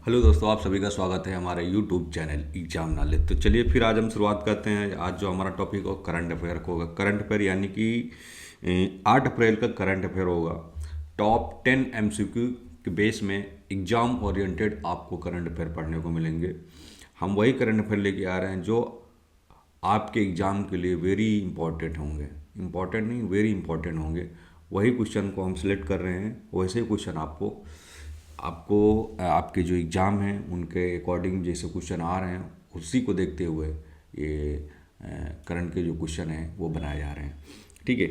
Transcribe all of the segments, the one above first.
Hello दोस्तों, आप सभी का स्वागत है हमारे यूट्यूब चैनल एग्जाम नॉलेज। तो चलिए फिर आज हम शुरुआत करते हैं। आज जो हमारा टॉपिक हो करंट अफेयर का होगा। करंट अफेयर यानी कि 8 अप्रैल का करंट अफेयर होगा। टॉप 10 एमसीक्यू के बेस में एग्जाम ओरिएंटेड आपको करंट अफेयर पढ़ने को मिलेंगे। हम वही करंट अफेयर लेके आ रहे हैं जो आपके एग्ज़ाम के लिए वेरी इंपॉर्टेंट होंगे। इंपॉर्टेंट नहीं, वेरी इंपॉर्टेंट होंगे। वही क्वेश्चन को हम सिलेक्ट कर रहे हैं। वैसे ही क्वेश्चन आपको आपको आपके जो एग्ज़ाम हैं उनके अकॉर्डिंग जैसे क्वेश्चन आ रहे हैं उसी को देखते हुए ये करंट के जो क्वेश्चन हैं वो बनाए जा रहे हैं। ठीक है।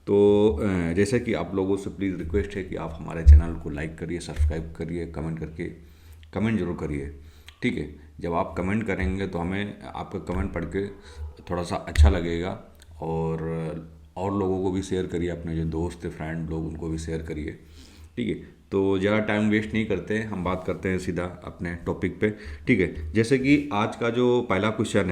तो जैसे कि आप लोगों से प्लीज़ रिक्वेस्ट है कि आप हमारे चैनल को लाइक करिए, सब्सक्राइब करिए, कमेंट करके कमेंट जरूर करिए। ठीक है। जब आप कमेंट करेंगे तो हमें आपका कमेंट पढ़ के थोड़ा सा अच्छा लगेगा। और लोगों को भी शेयर करिए, अपने जो दोस्त फ्रेंड लोग उनको भी शेयर करिए। ठीक है। तो ज़्यादा टाइम वेस्ट नहीं करते हैं, हम बात करते हैं सीधा अपने टॉपिक पे। ठीक है। जैसे कि आज का जो पहला क्वेश्चन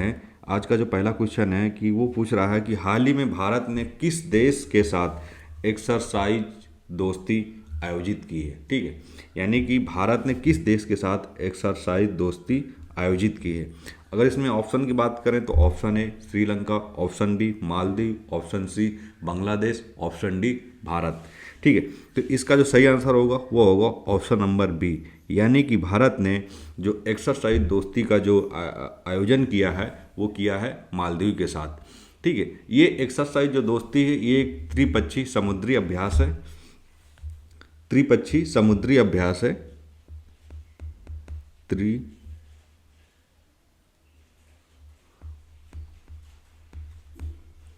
है कि वो पूछ रहा है कि हाल ही में भारत ने किस देश के साथ एक्सरसाइज दोस्ती आयोजित की है। ठीक है। यानी कि भारत ने किस देश के साथ एक्सरसाइज दोस्ती आयोजित की है। अगर इसमें ऑप्शन की बात करें तो option A Sri Lanka, option B Maldives, option C Bangladesh, option D Bharat. ठीक है। तो इसका जो सही आंसर होगा वो होगा ऑप्शन नंबर बी, यानी कि भारत ने जो एक्सरसाइज दोस्ती का जो आयोजन किया है वो किया है मालदीव के साथ। ठीक है। ये एक्सरसाइज जो दोस्ती है ये एक त्रिपक्षीय समुद्री अभ्यास है। त्रिपक्षीय समुद्री अभ्यास है।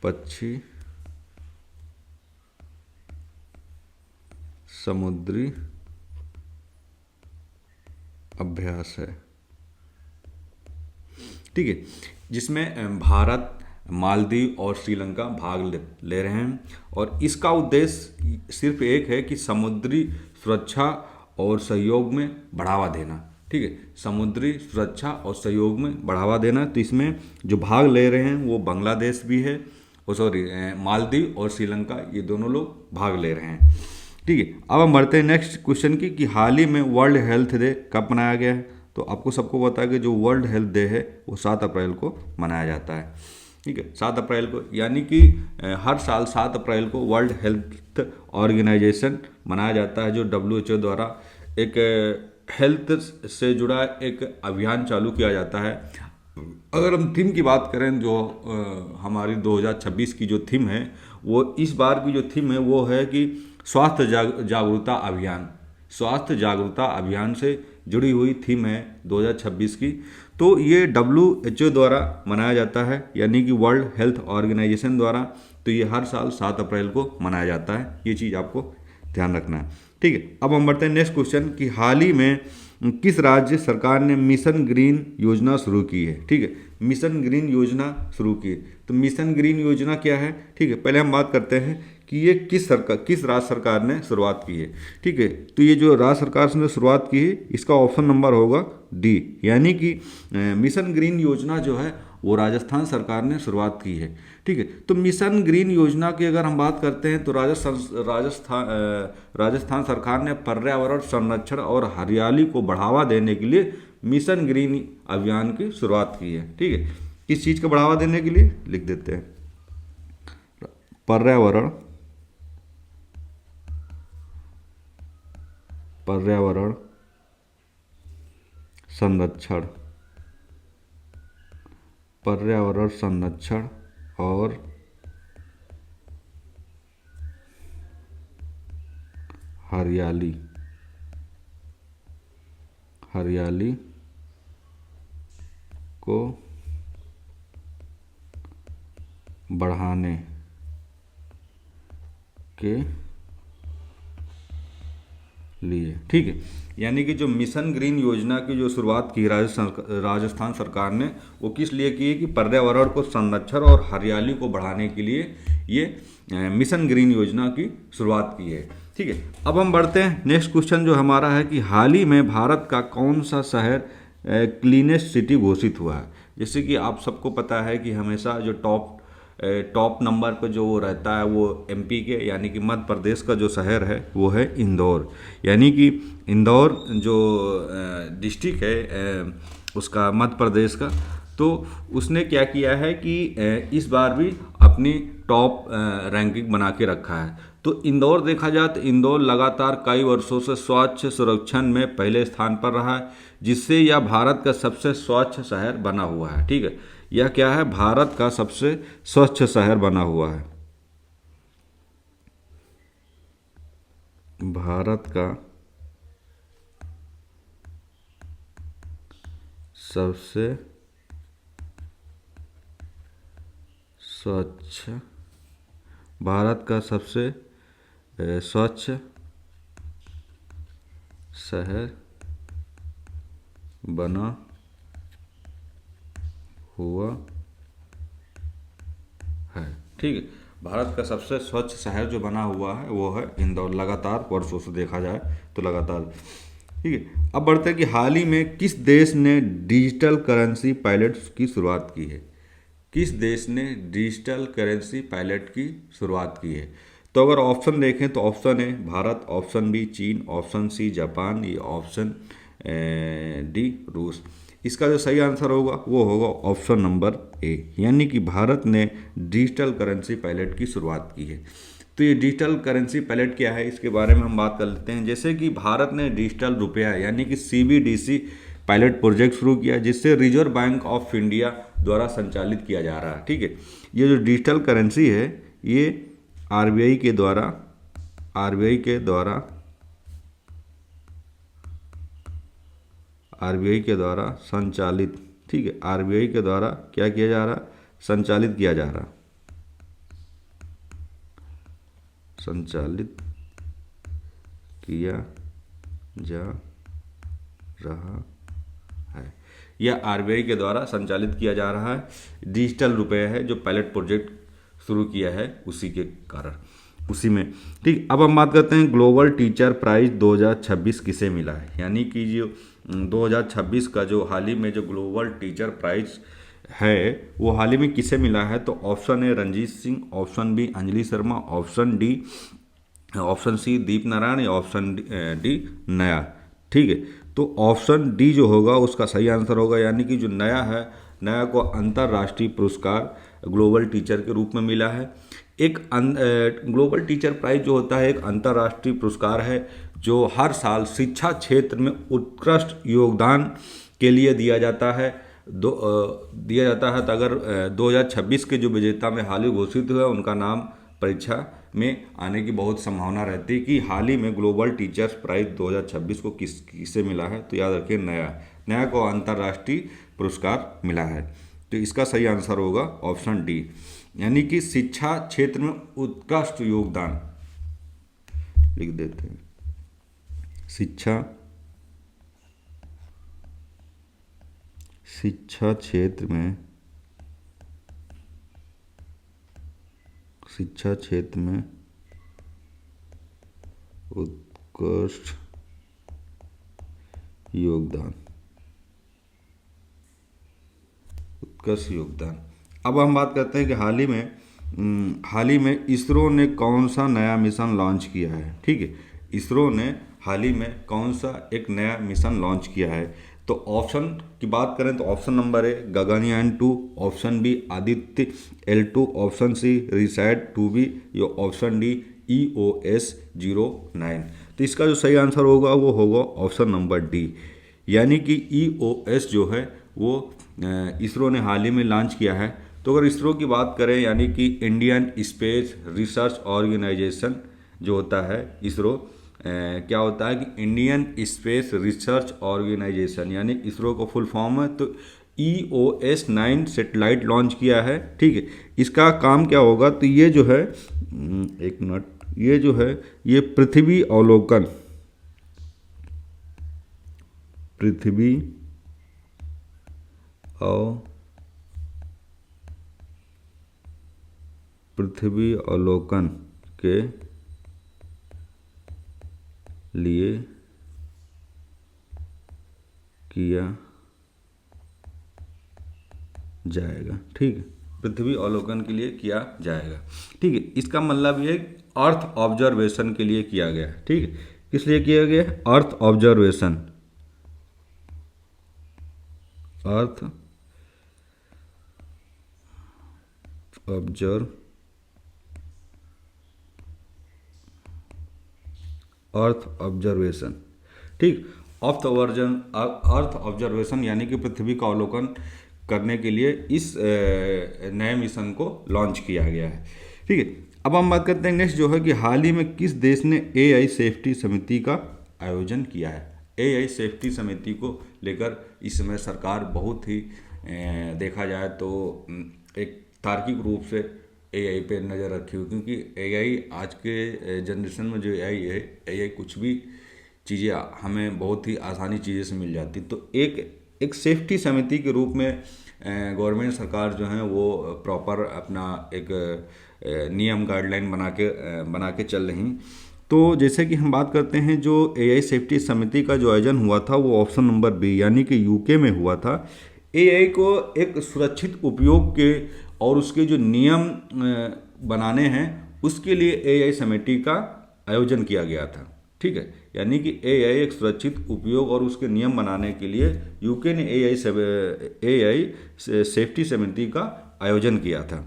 त्रिपक्षीय समुद्री अभ्यास है। ठीक है। जिसमें भारत, मालदीव और श्रीलंका भाग ले रहे हैं। और इसका उद्देश्य सिर्फ एक है कि समुद्री सुरक्षा और सहयोग में बढ़ावा देना। ठीक है। समुद्री सुरक्षा और सहयोग में बढ़ावा देना। तो इसमें जो भाग ले रहे हैं वो बांग्लादेश भी है, और सॉरी मालदीव और श्रीलंका, ये दोनों लोग भाग ले रहे हैं। ठीक है। अब हम बढ़ते हैं नेक्स्ट क्वेश्चन की कि हाल ही में वर्ल्ड हेल्थ डे कब मनाया गया है। तो आपको सबको पता है कि जो वर्ल्ड हेल्थ डे है वो 7 अप्रैल को मनाया जाता है। ठीक है। 7 अप्रैल को, यानी कि हर साल 7 अप्रैल को वर्ल्ड हेल्थ ऑर्गेनाइजेशन मनाया जाता है, जो WHO द्वारा एक हेल्थ से जुड़ा एक अभियान चालू किया जाता है। अगर हम थीम की बात करें, जो हमारी 2026 की जो थीम है, वो इस बार की जो थीम है वो है कि स्वास्थ्य जागरूकता अभियान। स्वास्थ्य जागरूकता अभियान से जुड़ी हुई थीम है 2026 की। तो ये WHO द्वारा मनाया जाता है, यानी कि वर्ल्ड हेल्थ ऑर्गेनाइजेशन द्वारा। तो ये हर साल 7 अप्रैल को मनाया जाता है। ये चीज़ आपको ध्यान रखना है। ठीक है। अब हम बढ़ते हैं नेक्स्ट क्वेश्चन कि हाल ही में किस राज्य सरकार ने मिशन ग्रीन योजना शुरू की है। ठीक है। मिशन ग्रीन योजना शुरू की है। तो मिशन ग्रीन योजना क्या है। ठीक है। पहले हम बात करते हैं कि ये किस राज्य सरकार ने शुरुआत की है। ठीक है। तो ये जो राज्य सरकार ने शुरुआत की है इसका ऑप्शन नंबर होगा डी, यानी कि मिशन ग्रीन योजना जो है वो राजस्थान सरकार ने शुरुआत की है। ठीक है। तो मिशन ग्रीन योजना की अगर हम बात करते हैं तो राजस्थान सरकार ने पर्यावरण संरक्षण और हरियाली को बढ़ावा देने के लिए मिशन ग्रीन अभियान की शुरुआत की है। ठीक है। किस चीज़ को बढ़ावा देने के लिए लिख देते हैं, पर्यावरण संरक्षण, पर्यावरण संरक्षण और हरियाली को बढ़ाने के लिए। ठीक है। यानी कि जो मिशन ग्रीन योजना की जो शुरुआत की राजस्थान सरकार ने, वो किस लिए की है कि पर्यावरण को संरक्षण और हरियाली को बढ़ाने के लिए ये मिशन ग्रीन योजना की शुरुआत की है। ठीक है। अब हम बढ़ते हैं नेक्स्ट क्वेश्चन जो हमारा है कि हाल ही में भारत का कौन सा शहर क्लीनेस्ट सिटी घोषित हुआ है। जैसे कि आप सबको पता है कि हमेशा जो टॉप टॉप नंबर पे जो वो रहता है वो एमपी के यानी कि मध्य प्रदेश का जो शहर है वो है इंदौर। यानी कि इंदौर जो डिस्ट्रिक्ट है उसका मध्य प्रदेश का, तो उसने क्या किया है कि इस बार भी अपनी टॉप रैंकिंग बना के रखा है। तो इंदौर देखा जाए तो इंदौर लगातार कई वर्षों से स्वच्छ सुरक्षण में पहले स्थान पर रहा है, जिससे यह भारत का सबसे स्वच्छ शहर बना हुआ है। ठीक है, यह क्या है, भारत का सबसे स्वच्छ शहर बना हुआ है। भारत का सबसे स्वच्छ, भारत का सबसे स्वच्छ शहर बना हुआ है। ठीक है, भारत का सबसे स्वच्छ शहर जो बना हुआ है वो है इंदौर, लगातार वर्षों से देखा जाए तो लगातार। ठीक है, अब बढ़ते हैं कि हाल ही में किस देश ने डिजिटल करेंसी पायलट की शुरुआत की है। किस देश ने डिजिटल करेंसी पायलट की शुरुआत की है। तो अगर ऑप्शन देखें तो option A Bharat, option B चीन, ऑप्शन सी जापान, ये ऑप्शन डी रूस। इसका जो सही आंसर होगा वो होगा ऑप्शन नंबर ए, यानी कि भारत ने डिजिटल करेंसी पायलट की शुरुआत की है। तो ये डिजिटल करेंसी पायलट क्या है, इसके बारे में हम बात कर लेते हैं। जैसे कि भारत ने डिजिटल रुपया यानी कि सीबीडीसी पायलट प्रोजेक्ट शुरू किया, जिससे रिजर्व बैंक ऑफ इंडिया द्वारा संचालित किया जा रहा है। ठीक है, ये जो डिजिटल करेंसी है ये आरबीआई के द्वारा आरबीआई के द्वारा आरबीआई के द्वारा संचालित, ठीक है, आरबीआई के द्वारा क्या किया जा रहा, संचालित किया जा रहा, संचालित किया जा रहा है। यह आरबीआई के द्वारा संचालित किया जा रहा है। डिजिटल रुपये है जो पायलट प्रोजेक्ट शुरू किया है उसी के कारण, उसी में। ठीक, अब हम बात करते हैं ग्लोबल टीचर प्राइज 2026 किसे मिला है। यानी कि जो 2026 का जो हाल ही में जो ग्लोबल टीचर प्राइज है वो हाल ही में किसे मिला है। तो option A Ranjeet Singh, option B Anjali Sharma, option C Deep Narayan, या ऑप्शन डी नया। ठीक है, तो ऑप्शन डी जो होगा उसका सही आंसर होगा, यानी कि जो नया है, नया को अंतर्राष्ट्रीय पुरस्कार ग्लोबल टीचर के रूप में मिला है। एक ग्लोबल टीचर प्राइज जो होता है एक अंतर्राष्ट्रीय पुरस्कार है जो हर साल शिक्षा क्षेत्र में उत्कृष्ट योगदान के लिए दिया जाता है। दिया जाता है। तो अगर 2026 के जो विजेता में हाल ही घोषित हुआ उनका नाम परीक्षा में आने की बहुत संभावना रहती है कि हाल ही में ग्लोबल टीचर्स प्राइज 2026 को किसे मिला है। तो याद रखिए नया को अंतर्राष्ट्रीय पुरस्कार मिला है। तो इसका सही आंसर होगा ऑप्शन डी, यानी कि शिक्षा क्षेत्र में उत्कृष्ट योगदान, लिख देते हैं शिक्षा क्षेत्र में उत्कृष्ट योगदान, अब हम बात करते हैं कि हाल ही में इसरो ने कौन सा नया मिशन लॉन्च किया है। ठीक है, इसरो ने हाल ही में कौन सा एक नया मिशन लॉन्च किया है। तो ऑप्शन की बात करें तो option number A Gaganyaan 2, option B Aditya L2, option C RISAT 2B, या ऑप्शन डी EOS-09। तो इसका जो सही आंसर होगा वो होगा ऑप्शन नंबर डी, यानी कि EOS जो है वो इसरो ने हाल ही में लॉन्च किया है। तो अगर इसरो की बात करें यानी कि इंडियन स्पेस रिसर्च ऑर्गेनाइजेशन जो होता है इसरो, क्या होता है कि इंडियन स्पेस रिसर्च ऑर्गेनाइजेशन, यानी इसरो को फुल फॉर्म है। तो EOS-9 सेटेलाइट लॉन्च किया है। ठीक है, इसका काम क्या होगा, तो ये जो है एक मिनट, ये जो है ये पृथ्वी अवलोकन, पृथ्वी अवलोकन के लिए किया जाएगा। ठीक है, पृथ्वी अवलोकन के लिए किया जाएगा। ठीक है, इसका मतलब ये अर्थ ऑब्जर्वेशन के लिए किया गया। ठीक है, किस लिए किया गया? अर्थ ऑब्जर्वेशन, अर्थ ऑब्जर्व अर्थ ऑब्जर्वेशन। ठीक, अर्थ ऑब्जर्वेशन यानी कि पृथ्वी का अवलोकन करने के लिए इस नए मिशन को लॉन्च किया गया है। ठीक है, अब हम बात करते हैं नेक्स्ट जो है कि हाल ही में किस देश ने एआई सेफ्टी समिति का आयोजन किया है। एआई सेफ्टी समिति को लेकर इस समय सरकार बहुत ही देखा जाए तो एक तार्किक रूप से एआई पे नज़र रखी हुई, क्योंकि एआई आज के जनरेशन में जो एआई है, एआई कुछ भी चीज़ें हमें बहुत ही आसानी चीज़ें से मिल जाती। तो एक सेफ्टी समिति के रूप में गवर्नमेंट सरकार जो है वो प्रॉपर अपना एक नियम गाइडलाइन बना के चल रही। तो जैसे कि हम बात करते हैं जो एआई सेफ्टी समिति का जो आयोजन हुआ था वो ऑप्शन नंबर बी यानी कि यूके में हुआ था। एआई को एक सुरक्षित उपयोग के और उसके जो नियम बनाने हैं उसके लिए एआई समिति का आयोजन किया गया था। ठीक है, यानी कि एआई एक सुरक्षित उपयोग और उसके नियम बनाने के लिए यूके ने एआई सेफ्टी समिति का आयोजन किया था।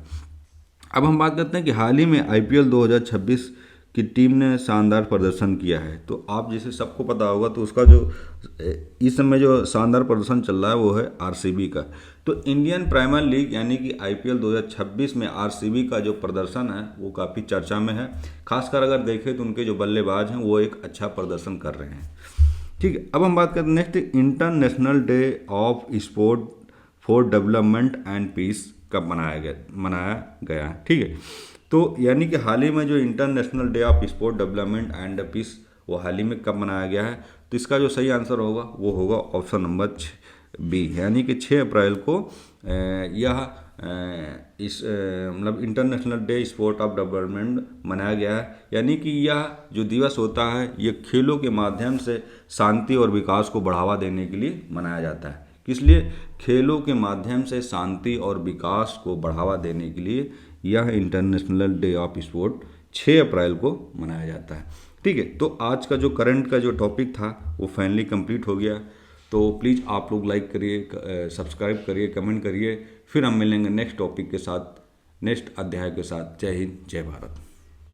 अब हम बात करते हैं कि हाल ही में आईपीएल 2026 की टीम ने शानदार प्रदर्शन किया है। तो आप जैसे सबको पता होगा तो उसका जो इस समय जो शानदार प्रदर्शन चल रहा है वो है आरसीबी का। तो इंडियन प्रीमियर लीग यानी कि आईपीएल 2026 में आरसीबी का जो प्रदर्शन है वो काफ़ी चर्चा में है। खासकर अगर देखें तो उनके जो बल्लेबाज हैं वो एक अच्छा प्रदर्शन कर रहे हैं। ठीक है, अब हम बात करते हैं next international day of sport for development and peace कब मनाया गया है। ठीक है, तो यानी कि हाल ही में जो international day of sport development and peace वो हाल ही में कब मनाया गया है, तो इसका जो सही आंसर होगा वो होगा ऑप्शन नंबर बी यानी कि 6 अप्रैल को यह इस मतलब international day sport of development मनाया गया है। यानी कि यह जो दिवस होता है ये खेलों के माध्यम से शांति और विकास को बढ़ावा देने के लिए मनाया जाता है। किस लिए? खेलों के माध्यम से शांति और विकास को बढ़ावा देने के लिए यह इंटरनेशनल डे ऑफ स्पोर्ट 6 अप्रैल को मनाया जाता है। ठीक है, तो आज का जो करंट का जो टॉपिक था वो फाइनली कंप्लीट हो गया। तो प्लीज़ आप लोग लाइक करिए, सब्सक्राइब करिए, कमेंट करिए। फिर हम मिलेंगे नेक्स्ट टॉपिक के साथ, नेक्स्ट अध्याय के साथ। जय हिंद, जय भारत।